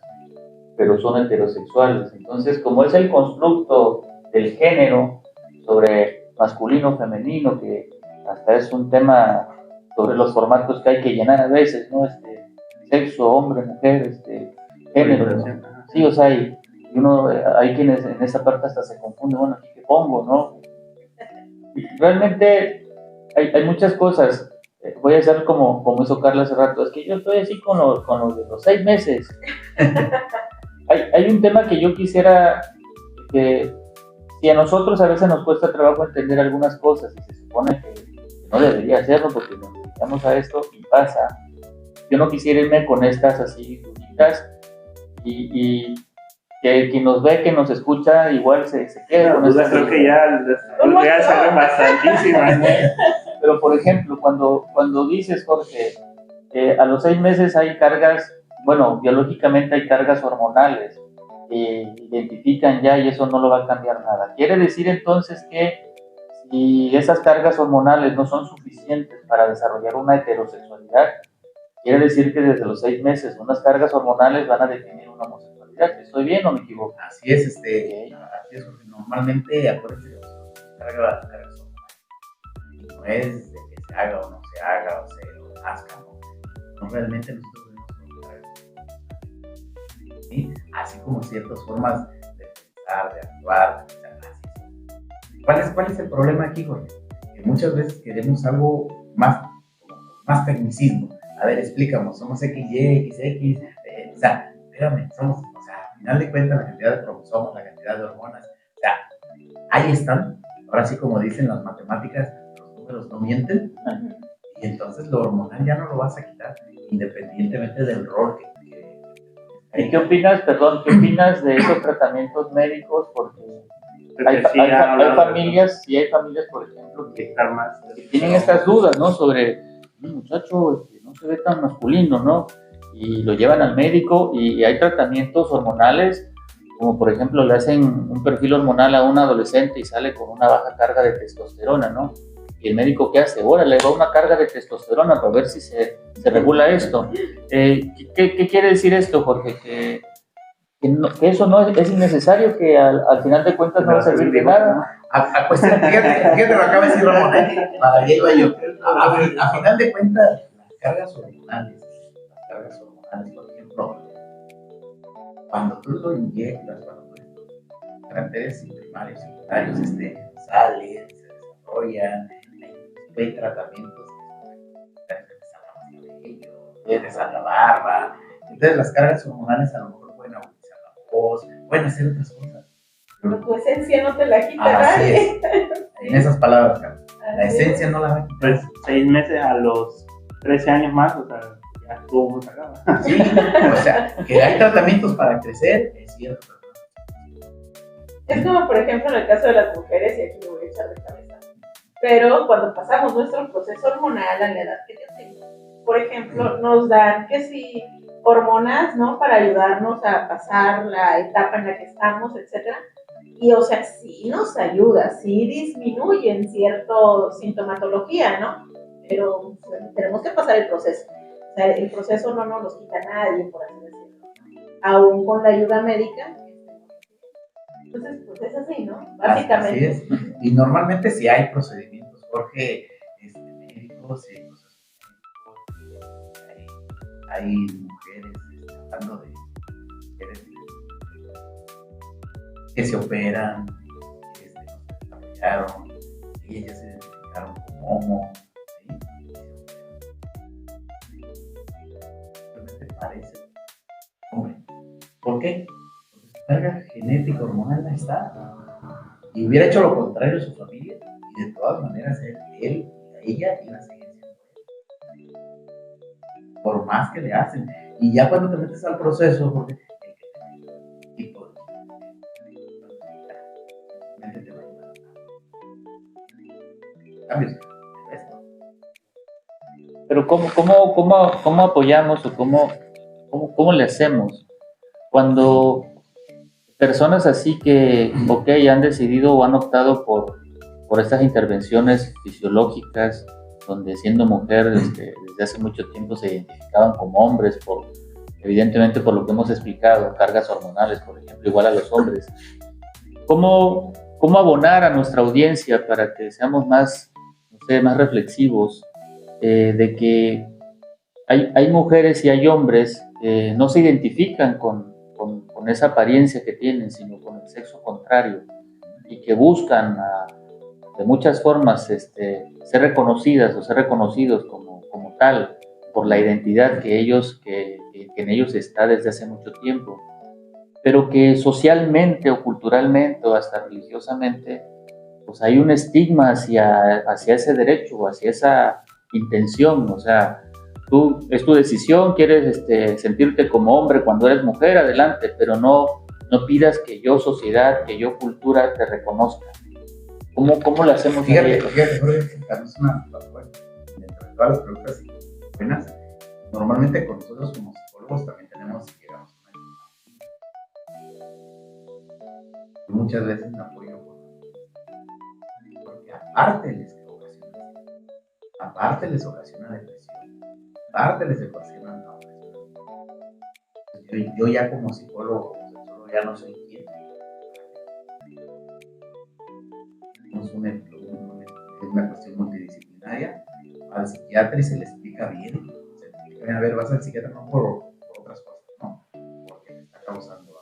Speaker 4: pero son heterosexuales. Entonces, como es el constructo del género sobre masculino, femenino, que hasta es un tema sobre los formatos que hay que llenar a veces, ¿no? Sexo, hombre, mujer, género, ¿no? Sí, o sea, hay quienes en esa parte hasta se confunden, bueno, ¿aquí qué pongo, no? Realmente hay muchas cosas. Voy a hacer como hizo Carla hace rato, es que yo estoy así con los de los 6 meses. Hay un tema que yo quisiera que si a nosotros a veces nos cuesta trabajo entender algunas cosas y se supone que no debería hacerlo porque nos dedicamos a esto y pasa, yo no quisiera irme con estas así duditas y que quien nos ve, que nos escucha, igual se queda con
Speaker 1: estas. Creo que ya salen bastantísimas, ¿no?
Speaker 4: Pero por ejemplo, cuando dices, Jorge, a los 6 meses hay cargas bueno, biológicamente hay cargas hormonales que identifican ya y eso no lo va a cambiar nada. Quiere decir entonces que si esas cargas hormonales no son suficientes para desarrollar una heterosexualidad, quiere decir que desde los 6 meses unas cargas hormonales van a definir una homosexualidad. ¿Estoy bien o me equivoco?
Speaker 3: Así es, así es, porque normalmente, acuérdense que cargas hormonales no es de que se haga o no se haga, o se nazca, no realmente nosotros debemos cargas, ¿sí? Así como ciertas formas de pensar, de actuar, de así. ¿Cuál es el problema aquí, Jorge? Que muchas veces queremos algo más tecnicismo. A ver, explícamos, somos XY, XX, o sea, espérame, somos, o sea, al final de cuentas, la cantidad de cromosomas, la cantidad de hormonas, o sea, ahí están. Ahora sí, como dicen las matemáticas, los números no mienten, y entonces lo hormonal ya no lo vas a quitar, independientemente del rol que
Speaker 4: ¿Y qué opinas, qué opinas de esos tratamientos médicos? Porque hay familias, por ejemplo, que tienen estas dudas, ¿no? Sobre un muchacho no se ve tan masculino, ¿no? Y lo llevan al médico y hay tratamientos hormonales, como por ejemplo le hacen un perfil hormonal a un adolescente y sale con una baja carga de testosterona, ¿no? Y el médico, ¿qué hace? Ahora le da una carga de testosterona para ver si se regula esto. ¿Qué quiere decir esto, Jorge? Que eso no es innecesario, que al final de cuentas no va a servir de nada.
Speaker 3: Fíjate lo acaba de decir Ramón, para allá iba yo. A final de cuentas, las cargas hormonales, por ejemplo, cuando tú lo inyectas, cuando tú caracteres primarios, secundarios, salen, se desarrollan, hay tratamientos que te sale la barba. Entonces, las cargas hormonales a lo mejor pueden agudizar la voz, pueden hacer otras cosas.
Speaker 2: Pero tu esencia no te la quita nadie.
Speaker 3: En esas palabras, Carlos. La esencia no la va a quitar.
Speaker 1: Pues 6 meses a los 13 años más, o sea, ya estuvo muy sacado.
Speaker 3: Sí, o sea, que hay tratamientos para crecer, es cierto.
Speaker 2: Es como, por ejemplo, en el caso de las mujeres, y aquí me voy a echar de cabeza. Pero cuando pasamos nuestro proceso hormonal a la edad que yo tengo, por ejemplo, nos dan que si hormonas, ¿no? Para ayudarnos a pasar la etapa en la que estamos, etcétera. Y, o sea, sí nos ayuda, sí disminuyen cierta sintomatología, ¿no? Pero tenemos que pasar el proceso. O sea, el proceso no nos los quita nadie, por así decirlo. Aún con la ayuda médica. Entonces, pues es así, ¿no? Básicamente.
Speaker 3: Así es. Y normalmente si hay procedimientos, Jorge, médicos, hay mujeres hablando de mujeres que se operan, que no se desarrollaron, y ellas se identificaron como homo, ¿sí? Realmente parece, hombre, ¿por qué? Porque su carga genética hormonal ahí está. Y hubiera hecho lo contrario a su familia, y de todas maneras él, ella iba a seguir siendo él. Por más que le hacen. Y ya cuando te metes al proceso, porque el tipo te va a ayudar a cambios.
Speaker 4: Pero ¿cómo apoyamos o cómo le hacemos cuando personas así que, han decidido o han optado por estas intervenciones fisiológicas, donde siendo mujer desde hace mucho tiempo se identificaban como hombres, evidentemente por lo que hemos explicado, cargas hormonales, por ejemplo, igual a los hombres? ¿Cómo abonar a nuestra audiencia para que seamos más reflexivos, de que hay mujeres y hay hombres que no se identifican con esa apariencia que tienen, sino con el sexo contrario, y que buscan de muchas formas ser reconocidas o ser reconocidos como tal, por la identidad que en ellos está desde hace mucho tiempo, pero que socialmente o culturalmente o hasta religiosamente, pues hay un estigma hacia ese derecho, hacia esa intención. O sea, es tu decisión, quieres sentirte como hombre cuando eres mujer, adelante, pero no pidas que yo sociedad, que yo cultura te reconozca. ¿Cómo le hacemos?
Speaker 3: Fíjate, Jorge, es una dentro de todas las preguntas buenas. Normalmente con nosotros como psicólogos también Muchas veces me apoyo porque aparte les ocasiona depresión, aparte les ocasiona una opresión. Yo ya como psicólogo ya no soy quien. Es una cuestión multidisciplinaria. Al psiquiatra y se le explica bien. Se le explica, a ver, vas al psiquiatra no por otras cosas, no, porque te está causando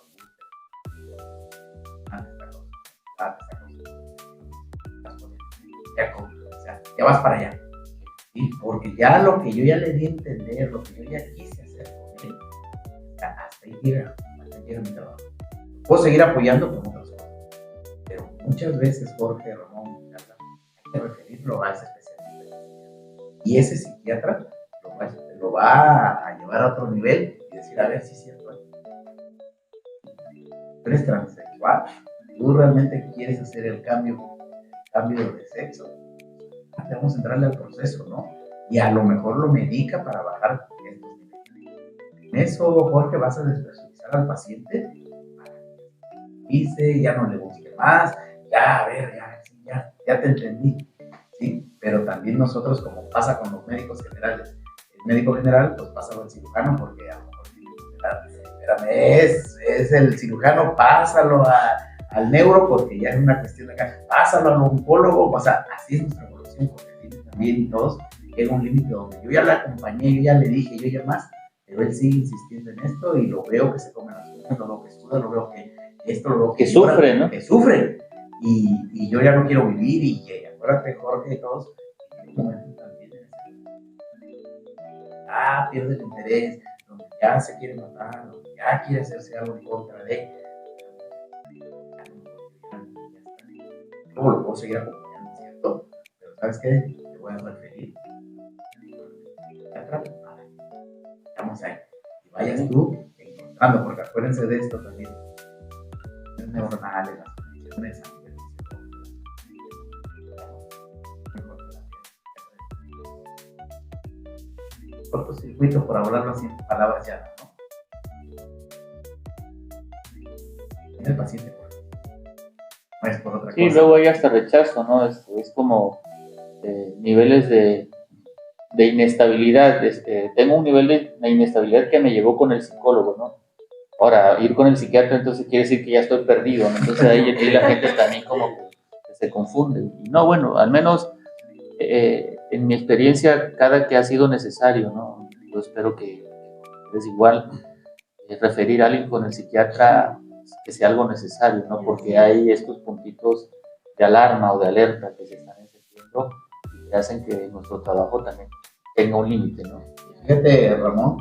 Speaker 3: angustia, ya vas para allá. ¿Sí? Porque ya lo que yo ya le di a entender, lo que yo ya quise hacer con él, hasta ahí llega mi trabajo. Puedo seguir apoyando con otras cosas, pero muchas veces, Jorge, Ramón, hay que referirlo a ese especialista. Y ese psiquiatra lo va a llevar a otro nivel y decir, a ver si es cierto. Tú eres transexual, tú realmente quieres hacer el cambio de sexo. Vamos a entrarle al proceso, ¿no? Y a lo mejor lo medica para bajar estos niveles. En eso, Jorge, vas a despresurizar al paciente, dice, ya no le guste más, ya, a ver, ya te entendí, ¿sí? Pero también nosotros, como pasa con los médicos generales, el médico general, pues pasa al cirujano, porque a lo mejor espérame, es el cirujano, pásalo al neuro, porque ya es una cuestión de acá, pásalo al oncólogo, o sea, así es nuestra evolución, porque también y todos, llega un límite donde yo ya la acompañé, yo ya le dije, yo ya más, pero él sigue insistiendo en esto y lo veo que se come las uñas, lo veo que suda, lo veo que esto, lo veo que
Speaker 4: sufre,
Speaker 3: llora,
Speaker 4: ¿no?
Speaker 3: Que sufre, y yo ya no quiero vivir, y acuérdate, Jorge, y todos, en un momento también pierde el interés, donde ya se quiere matar, donde ya quiere hacerse algo en contra de. ¿Cómo lo puedo seguir acompañando, cierto? Pero ¿sabes qué? Te voy a referir. Vamos ahí. Y vayas tú encontrando, porque acuérdense de esto también. Las neuronales, las conexiones a nivel cortocircuito, por hablarlo así en palabras llanas, ¿no? El paciente, no es por otra cosa.
Speaker 4: Sí, luego hay hasta rechazo, ¿no? Es como niveles de inestabilidad. Tengo un nivel de inestabilidad que me llevó con el psicólogo, ¿no? Ahora, ir con el psiquiatra entonces quiere decir que ya estoy perdido, ¿no? Entonces ahí la gente también como que se confunde. Y no, bueno, al menos en mi experiencia, cada que ha sido necesario, ¿no? Yo espero que es igual referir a alguien con el psiquiatra, que sea algo necesario, ¿no? Porque hay estos puntitos de alarma o de alerta que se están encendiendo y que hacen que nuestro trabajo también tenga un límite, ¿no?
Speaker 3: Fíjate, Ramón,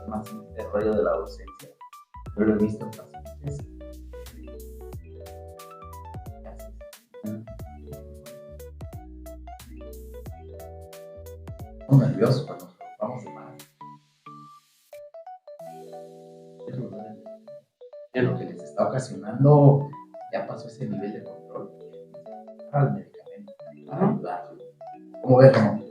Speaker 3: más en este rollo de la ausencia, yo lo he visto en pacientes muy nerviosos cuando nos preocupamos de más. Lo que les está ocasionando ya pasó ese nivel de control al medicamento, para ayudarlo. ¿Cómo ves, Ramón?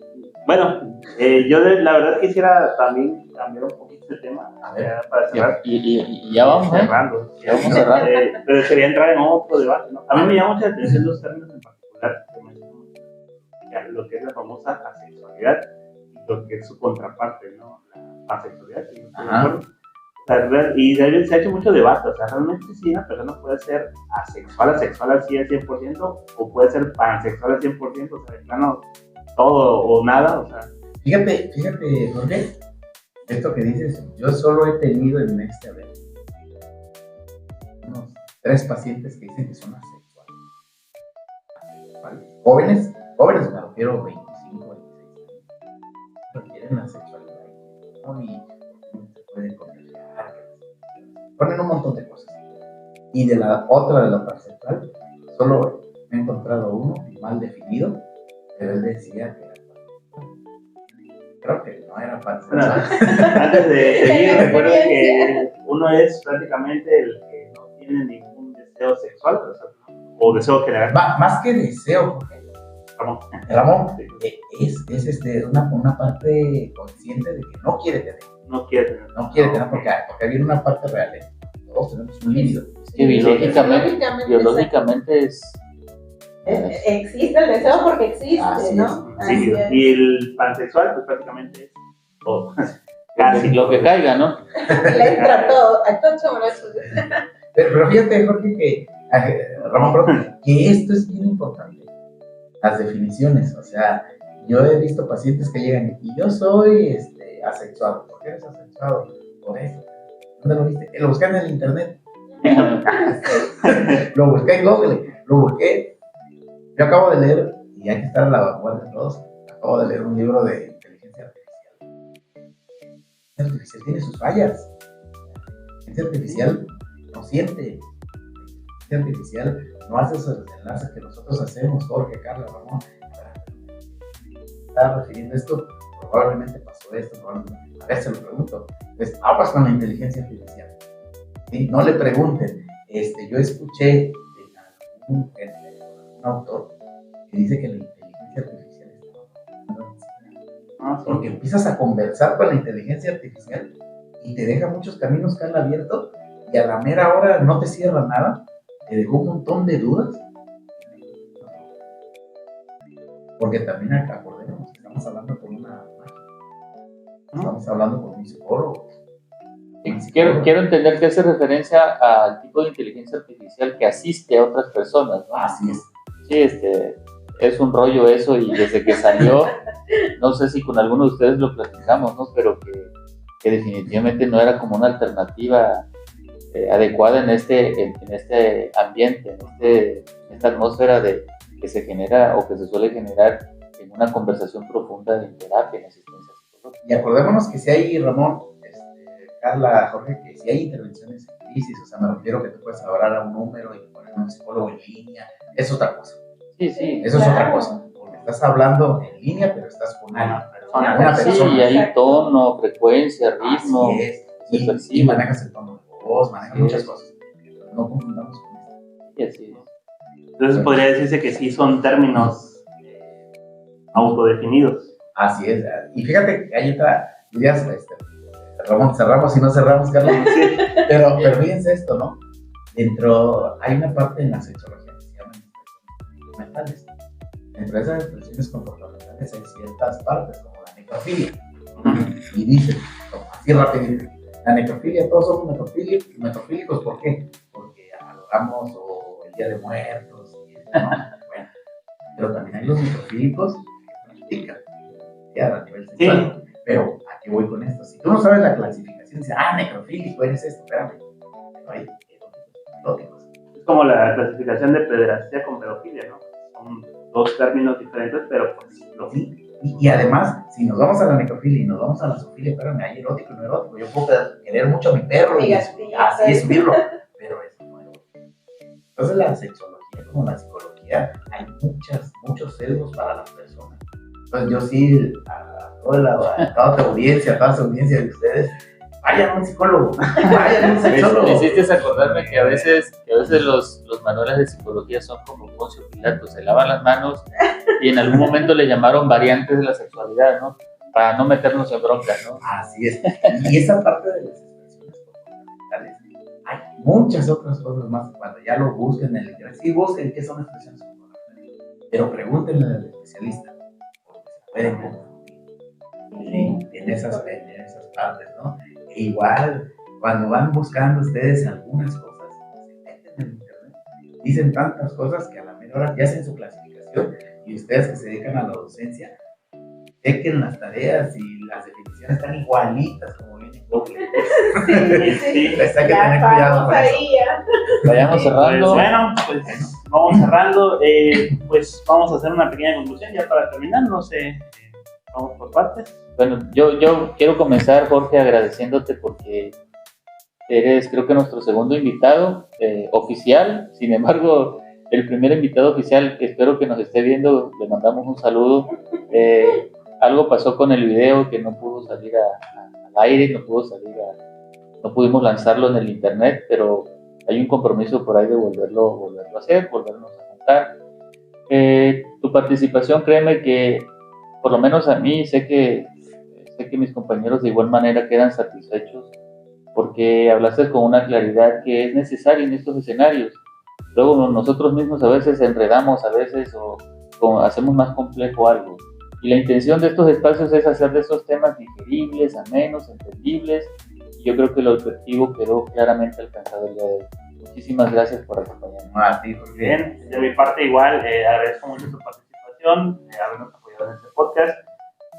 Speaker 1: Bueno, yo la verdad quisiera también cambiar un poquito el tema,
Speaker 3: A ver,
Speaker 1: para cerrar.
Speaker 4: Y ya vamos,
Speaker 1: cerrando.
Speaker 4: Ya vamos a cerrar.
Speaker 1: Pero quería entrar en otro debate, ¿no? A mí me llama mucha atención dos términos en particular, lo que es la famosa asexualidad y lo que es su contraparte, ¿no? La asexualidad. Y de ahí se ha hecho mucho debate, o sea, realmente sí una persona puede ser asexual al 100%, o puede ser pansexual al 100%, o sea, de plano, todo o nada, o sea.
Speaker 3: Fíjate, Jorge, esto que dices, yo solo he tenido en este evento unos 3 pacientes que dicen que son asexuales. Jóvenes me refiero a 25, 26 años, pero quieren la sexualidad, ¿no? Y se pueden contagiar, ponen un montón de cosas. Y de la pansexual, solo he encontrado uno mal definido, pero él decía que era pansexual. Creo que no era pansexual.
Speaker 1: Antes de seguir, recuerden que uno es prácticamente el que no tiene ningún deseo sexual, o deseo general.
Speaker 3: Más que deseo, el amor es una parte consciente de que no quiere tener.
Speaker 1: No quiere tener
Speaker 3: porque viene una parte real. todos tenemos un líbido.
Speaker 4: Es que biológicamente es...
Speaker 2: Existe el deseo porque existe,
Speaker 3: Así
Speaker 2: ¿no?
Speaker 3: es.
Speaker 2: Así
Speaker 1: Sí,
Speaker 2: es.
Speaker 1: y el pansexual, pues prácticamente es todo. Casi
Speaker 4: Lo que caiga, ¿no?
Speaker 2: Le entra todo, a todo chamarazos.
Speaker 3: Pero fíjate, Jorge, Ramón, perdón, que esto es bien importante. Las definiciones, o sea, yo he visto pacientes que llegan y yo soy asexuado. ¿Por qué eres asexuado? Por eso. ¿Dónde lo viste? Lo busqué en el internet. Lo busqué en Google. Lo busqué. Yo acabo de leer, y hay que estar a la vanguardia de todos, acabo de leer un libro de inteligencia artificial. La inteligencia artificial tiene sus fallas. La inteligencia artificial no siente. La inteligencia artificial no hace esos enlaces que nosotros hacemos, Jorge, Carla, Ramón. Estaba refiriendo esto, probablemente pasó esto, probablemente. A ver, se lo pregunto. Entonces, aguas con la inteligencia artificial. ¿Sí? No le pregunten. Yo escuché de un autor que dice que la inteligencia artificial está porque empiezas a conversar con la inteligencia artificial y te deja muchos caminos, Carla, abiertos, y a la mera hora no te cierra nada, te dejó un montón de dudas. Porque también acordémonos que estamos hablando con una máquina, estamos hablando con un psicólogo.
Speaker 4: Quiero entender que hace referencia al tipo de inteligencia artificial que asiste a otras personas, ¿no?
Speaker 3: Así es.
Speaker 4: Sí, es un rollo eso, y desde que salió, no sé si con alguno de ustedes lo platicamos, ¿no? Pero que definitivamente no era como una alternativa adecuada en este ambiente, en esta atmósfera que se genera o que se suele generar en una conversación profunda en terapia, en asistencia psicológica.
Speaker 3: Y acordémonos que si hay, Ramón, Carla, Jorge, que si hay intervenciones en crisis, o sea, me refiero que tú puedes hablar a un número y poner un psicólogo en línea, es otra cosa.
Speaker 4: Sí,
Speaker 3: Eso es otra cosa, porque estás hablando en línea, pero estás con una persona.
Speaker 4: Sí, y hay tono, frecuencia, ritmo.
Speaker 3: Así es. Y manejas el tono de voz, manejas muchas cosas. No confundamos con esto.
Speaker 4: Sí, así es.
Speaker 1: Entonces podría decirse que sí son términos autodefinidos.
Speaker 3: Así es. Y fíjate que ahí está, ya Ramón, cerramos y no cerramos, Carlos. Sí. Pero fíjense esto, ¿no? Hay una parte en la sexología que se llama expresiones mentales. Dentro de esas expresiones comportamentales hay ciertas partes, como la necrofilia. Y dicen, así rapidito, la necrofilia, todos somos necrofílicos, ¿por qué? Porque adoramos el Día de Muertos, ¿no? Bueno, pero también hay los necrofílicos que practican a nivel sexual. Sí. Pero aquí voy con esto. Si tú no sabes la clasificación, dices, necrofílico, eres esto, espérame. Pero hay eróticos.
Speaker 1: Es como la clasificación de pederastia con pedofilia, ¿no? Son dos términos diferentes, pero pues lo
Speaker 3: sí. Y además, si nos vamos a la necrofilia y nos vamos a la zoofilia, espérame, hay erótico y no erótico. Yo puedo querer mucho a mi perro y así subirlo, pero eso no es erótico. Entonces, la sexología, como la psicología, hay muchos sesgos para las personas. Entonces, yo sí, a toda tu audiencia, a toda su audiencia de ustedes, vayan a un psicólogo, vayan a un sexólogo.
Speaker 4: Me hiciste acordarme que a veces los manuales de psicología son como Poncio Pilato, se lavan las manos y en algún momento le llamaron variantes de la sexualidad, ¿no? Para no meternos en bronca, ¿no?
Speaker 3: Así es. Y esa parte de las expresiones comportamentales, hay muchas otras cosas más. Cuando ya lo busquen en el internet, sí busquen qué son expresiones comportamentales, pero pregúntenle al especialista, porque se pueden confundir en esas partes, ¿no? E igual, cuando van buscando ustedes algunas cosas, se meten en internet, dicen tantas cosas que a la menor hora ya hacen su clasificación, y ustedes que se dedican a la docencia, chequen las tareas y las definiciones están igualitas como viene en Google.
Speaker 2: Sí.
Speaker 3: Hay que tener cuidado con eso.
Speaker 4: Vayamos cerrando.
Speaker 1: Pues vamos cerrando. Pues vamos a hacer una pequeña conclusión ya para terminar. No sé, vamos por partes.
Speaker 4: Bueno, yo quiero comenzar, Jorge, agradeciéndote porque eres, creo que nuestro segundo invitado oficial. Sin embargo, el primer invitado oficial, espero que nos esté viendo, le mandamos un saludo. Algo pasó con el video que no pudo salir al aire, no pudimos lanzarlo en el internet, pero hay un compromiso por ahí de volverlo a hacer, volvernos a juntar. Tu participación, créeme que por lo menos a mí, sé que mis compañeros de igual manera quedan satisfechos porque hablaste con una claridad que es necesaria en estos escenarios. Luego nosotros mismos a veces enredamos o hacemos más complejo algo. Y la intención de estos espacios es hacer de esos temas digeribles, amenos, entendibles. Y yo creo que el objetivo quedó claramente alcanzado el día de hoy. Muchísimas gracias por acompañarnos.
Speaker 1: Muy bien, de mi parte igual, agradezco mucho tu participación, habernos apoyado en este podcast.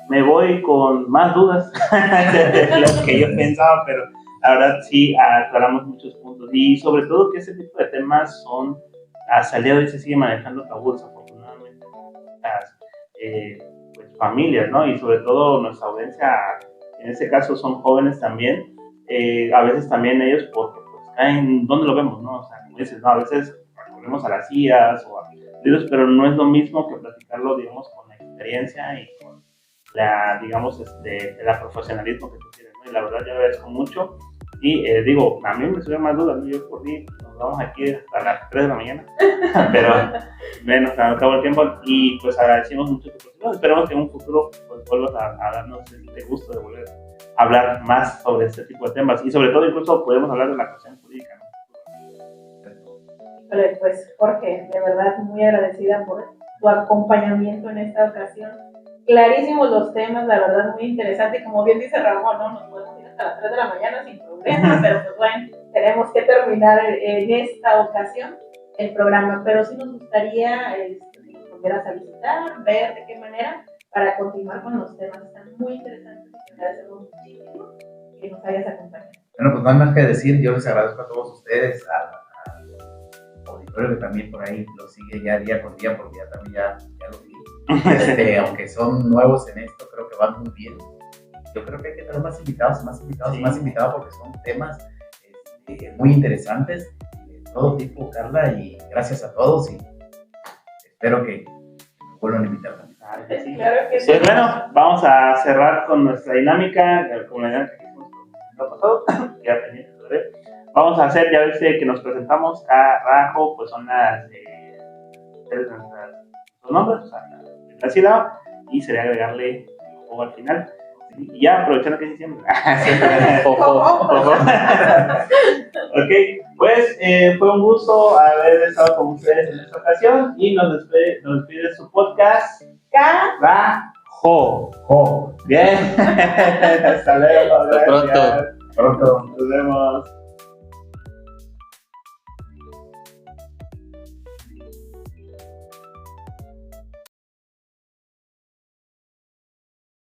Speaker 1: Me voy con más dudas de lo que yo pensaba, pero la verdad sí aclaramos muchos puntos. Y sobre todo que ese tipo de temas son, hasta el día de hoy se sigue manejando tabúes, afortunadamente, las pues, familias, ¿no? Y sobre todo nuestra audiencia, en este caso son jóvenes también, a veces también ellos porque pues caen, ¿dónde lo vemos, no? O sea, como dices, ¿no? A veces recurrimos a las IAs o a libros, pero no es lo mismo que platicarlo, digamos, con la experiencia y con la, digamos, el profesionalismo que tú tienes, ¿no? Y la verdad yo agradezco mucho y digo, a mí me suben más dudas, ¿no? Yo por mí nos vamos aquí hasta las 3 de la mañana, pero menos, acabó el tiempo y pues agradecemos mucho tu participación. Esperemos que en un futuro pues vuelvas a darnos este gusto de volver a hablar más sobre este tipo de temas y sobre todo incluso podemos hablar de la cuestión jurídica, ¿no?
Speaker 2: Pues Jorge, de verdad muy agradecida por tu acompañamiento en esta ocasión. Clarísimos los temas, la verdad muy interesante y como bien dice Ramón, ¿no? Nos podemos ir hasta las 3 de la mañana sin problema, pero pues bueno, tenemos que terminar en esta ocasión el programa, pero sí nos gustaría si nos volvieras a visitar, ver de qué manera para continuar con los temas, están muy interesantes y te agradecemos muchísimo que nos hayas acompañado.
Speaker 3: Bueno, pues no hay más que decir, yo les agradezco a todos ustedes, al auditorio que también por ahí lo sigue ya día con día, porque ya también ya lo vi. Aunque son nuevos en esto, creo que van muy bien. Yo creo que hay que tener más invitados, porque son temas muy interesantes, de todo tipo, Carla, y gracias a todos y espero que me vuelvan a invitar también.
Speaker 2: Sí, claro que sí.
Speaker 1: Pues bueno, vamos a cerrar con nuestra dinámica, con la dinámica que hicimos con lo pasado, queda pendiente todavía. Vamos a hacer, ya ves que nos presentamos abajo, pues son las los nombres, o sea, la sílaba, y sería agregarle o al final. Y ya aprovechando que sí siempre. Ojo. Ok, pues fue un gusto haber estado con ustedes en esta ocasión y nos despide su podcast. Carajo. Bien. Hasta luego.
Speaker 4: Hasta pronto.
Speaker 1: Nos vemos.